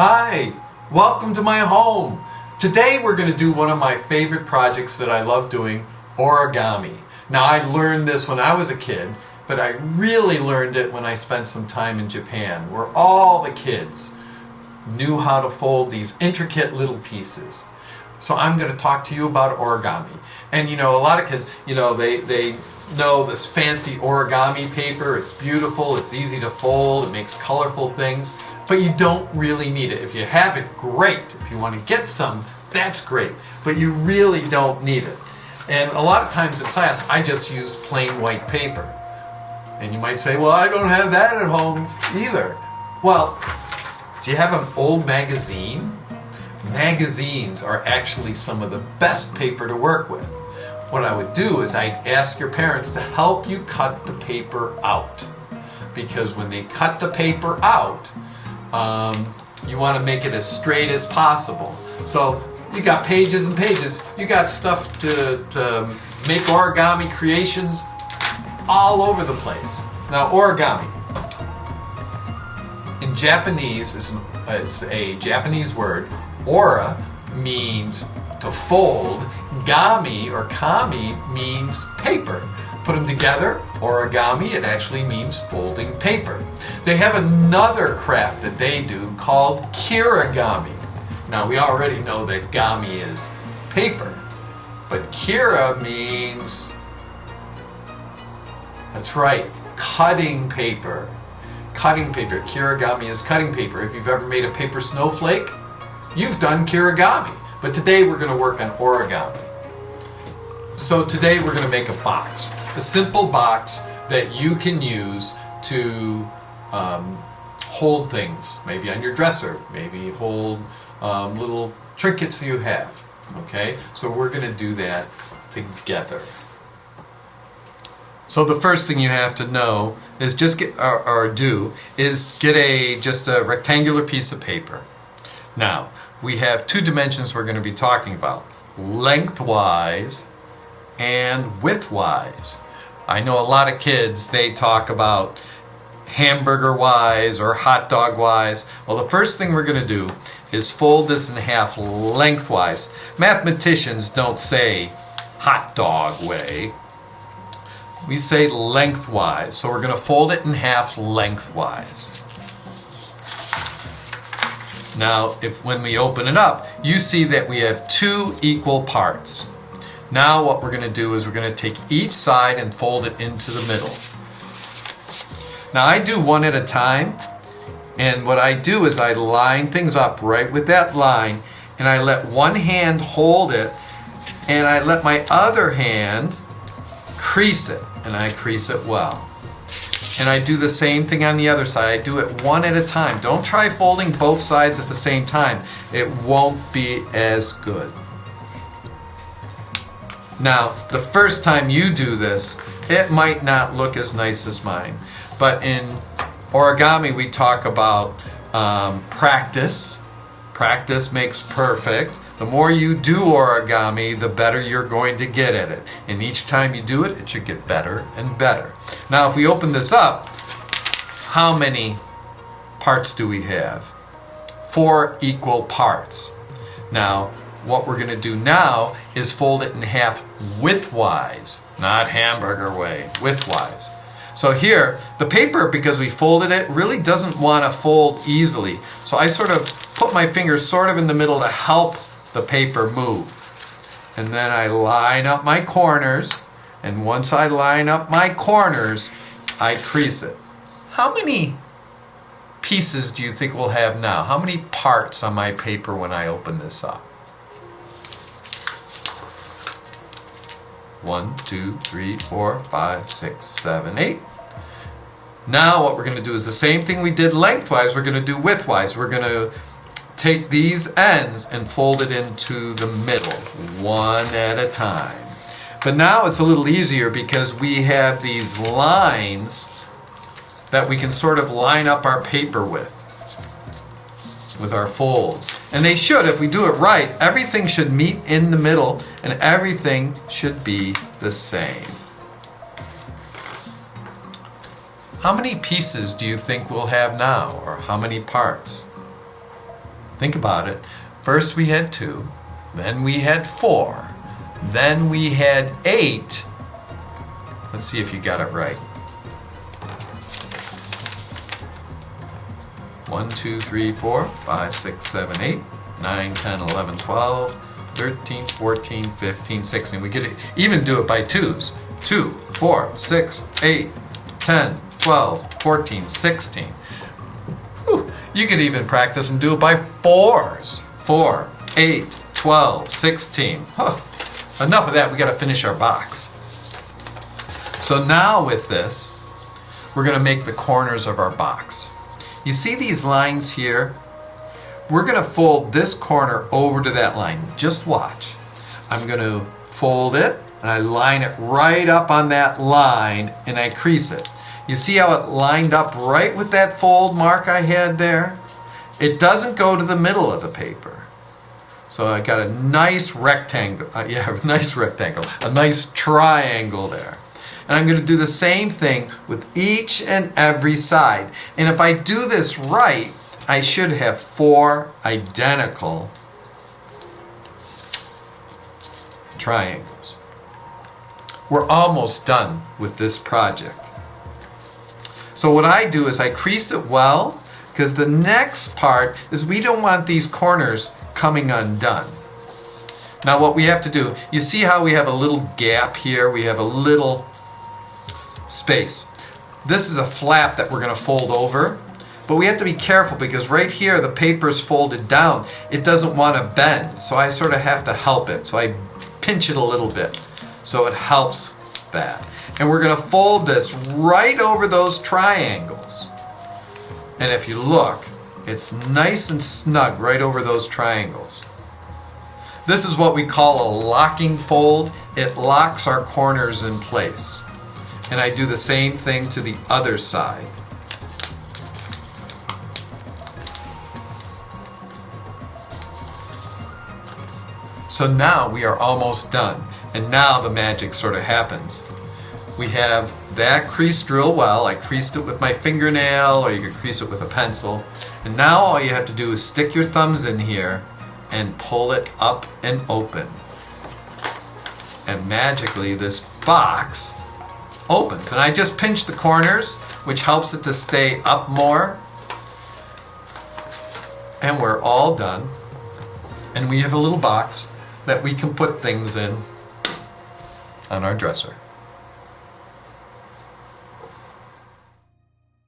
Hi, welcome to my home. Today we're going to do one of my favorite projects that I love doing, origami. Now I learned this when I was a kid, but I really learned it when I spent some time in Japan, where all the kids knew how to fold these intricate little pieces. So I'm going to talk to you about origami. And a lot of kids, they know this fancy origami paper. It's beautiful, it's easy to fold, it makes colorful things. But you don't really need it. If you have it, great. If you want to get some, that's great. But you really don't need it. And a lot of times in class, I just use plain white paper. And you might say, well, I don't have that at home either. Well, do you have an old magazine? Magazines are actually some of the best paper to work with. What I would do is I'd ask your parents to help you cut the paper out. Because when they cut the paper out, you want to make it as straight as possible. So you got pages and pages. You got stuff to make origami creations all over the place. Now origami in Japanese it's a Japanese word. Ora means to fold. Gami or kami means paper. Put them together, origami, it actually means folding paper. They have another craft that they do called kirigami. Now we already know that gami is paper, but kira means, that's right, cutting paper. Cutting paper. Kirigami is cutting paper. If you've ever made a paper snowflake, you've done kirigami. But today we're going to work on origami. So today we're going to make a box. A simple box that you can use to hold things, maybe on your dresser, maybe hold little trinkets you have. Okay, so we're going to do that together. So the first thing you have to know is just get just a rectangular piece of paper. Now we have two dimensions we're going to be talking about: lengthwise and widthwise. I know a lot of kids, they talk about hamburger wise or hot dog wise. Well, the first thing we're going to do is fold this in half lengthwise. Mathematicians don't say hot dog way. We say lengthwise. So we're going to fold it in half lengthwise. Now, when we open it up, you see that we have two equal parts. Now what we're going to do is we're going to take each side and fold it into the middle. Now I do one at a time, and what I do is I line things up right with that line, and I let one hand hold it, and I let my other hand crease it, and I crease it well. And I do the same thing on the other side. I do it one at a time. Don't try folding both sides at the same time. It won't be as good. Now, the first time you do this, it might not look as nice as mine. But in origami, we talk about practice. Practice makes perfect. The more you do origami, the better you're going to get at it. And each time you do it, it should get better and better. Now, if we open this up, how many parts do we have? 4 equal parts. Now, what we're going to do now is fold it in half widthwise, not hamburger way, widthwise. So here, the paper, because we folded it, really doesn't want to fold easily. So I sort of put my fingers sort of in the middle to help the paper move. And then I line up my corners, and once I line up my corners, I crease it. How many pieces do you think we'll have now? How many parts on my paper when I open this up? 1, 2, 3, 4, 5, 6, 7, 8. Now what we're going to do is the same thing we did lengthwise, we're going to do widthwise. We're going to take these ends and fold it into the middle, one at a time. But now it's a little easier because we have these lines that we can sort of line up our paper with our folds. And they should, if we do it right, everything should meet in the middle and everything should be the same. How many pieces do you think we'll have now, or how many parts? Think about it. First we had 2, then we had 4, then we had 8. Let's see if you got it right. 1, 2, 3, 4, 5, 6, 7, 8, 9, 10, 11, 12, 13, 14, 15, 16. We could even do it by 2s. 2, 4, 6, 8, 10, 12, 14, 16. Whew. You could even practice and do it by 4s. 4, 8, 12, 16. Huh. Enough of that, we got to finish our box. So now with this, we're going to make the corners of our box. You see these lines here? We're going to fold this corner over to that line. Just watch. I'm going to fold it and I line it right up on that line and I crease it. You see how it lined up right with that fold mark I had there? It doesn't go to the middle of the paper. So I got a nice rectangle, a nice triangle there. And I'm going to do the same thing with each and every side. And if I do this right, I should have 4 identical triangles. We're almost done with this project. So what I do is I crease it well, because the next part is we don't want these corners coming undone. Now what we have to do, you see how we have a little gap here, we have a little space. This is a flap that we're going to fold over, but we have to be careful because right here the paper is folded down. It doesn't want to bend, so I sort of have to help it. So I pinch it a little bit so it helps that. And we're going to fold this right over those triangles. And if you look, it's nice and snug right over those triangles. This is what we call a locking fold. It locks our corners in place. And I do the same thing to the other side. So now we are almost done. And now the magic sort of happens. We have that creased real well. I creased it with my fingernail, or you could crease it with a pencil. And now all you have to do is stick your thumbs in here and pull it up and open. And magically this box opens. And I just pinch the corners, which helps it to stay up more. And we're all done. And we have a little box that we can put things in on our dresser.